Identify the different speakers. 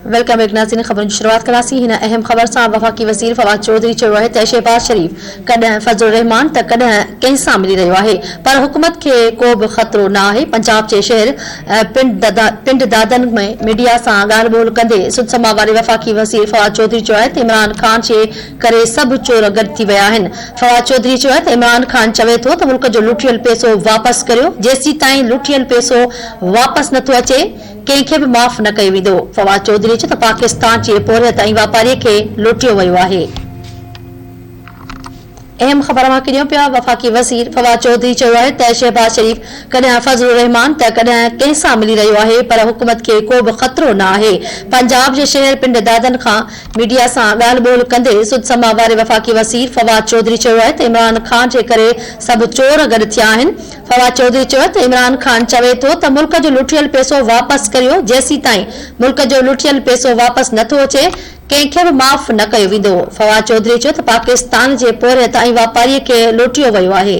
Speaker 1: Welcome एक नाज़रीन ख़बरुनि जी शुरुआत करासीं हिन अहम ख़बर सां। वफ़ाक़ी वज़ीर फवाद चौधरी चयो आहे त शहबाज शरीफ़ कॾहिं फज़लुर रहमान त कॾहिं कंहिं सां मिली रहियो आहे, पर हुकूमत खे को बि ख़तरो न आहे। पंजाब जे शहर पिंड दादन में मीडिया सां ॻाल्हि ॿोल कंदे सुदसमा वारे वफ़ाक़ी वज़ीर फवाद चौधरी चयो आहे त इमरान ख़ान जे करे सभु चोर गॾु थी विया आहिनि। फवाद चौधरी चयो आहे त इमरान ख़ान चवे थो त मुल्क जो लुटियल पैसो वापसि करियो, जेसीं ताईं लुटियल पैसो वापसि नथो अचे कंहिंखे बि माफ़ न कयो वेंदो। फवाद चौधरी चयो त पाकिस्तान जे पोरियत ऐं वापारीअ खे लुटियो वियो आहे। अहम ख़बर मां किरियो पिया। वफ़ाक़ी वज़ीर फवाद चौधरी चयो आहे त शहबाज शरीफ़ कॾहिं फज़लुर रहमान त कॾहिं कंहिं सां मिली रहियो आहे, पर हुकूमत खे को बि ख़तरो न आहे। पंजाब जे शहर पिंड दादन खां मीडिया सां ॻाल्हि ॿोल कंदे सुदसमा वारे वफ़ाक़ी वज़ीर फवाद चौधरी चयो आहे त इमरान ख़ान जे करे सभु चोर गॾु थिया आहिनि। फवाद चौधरी चयो त इमरान ख़ान चवे थो त मुल्क जो लुटियल पैसो वापसि करियो, जेसीं ताईं मुल्क जो लुटियल पैसो वापसि नथो अचे कंहिंखे बि माफ़ न कयो वेंदो। फवाद चौधरी चयो त पाकिस्तान जे पोरियत ऐं वापारीअ खे लुटियो वियो आहे।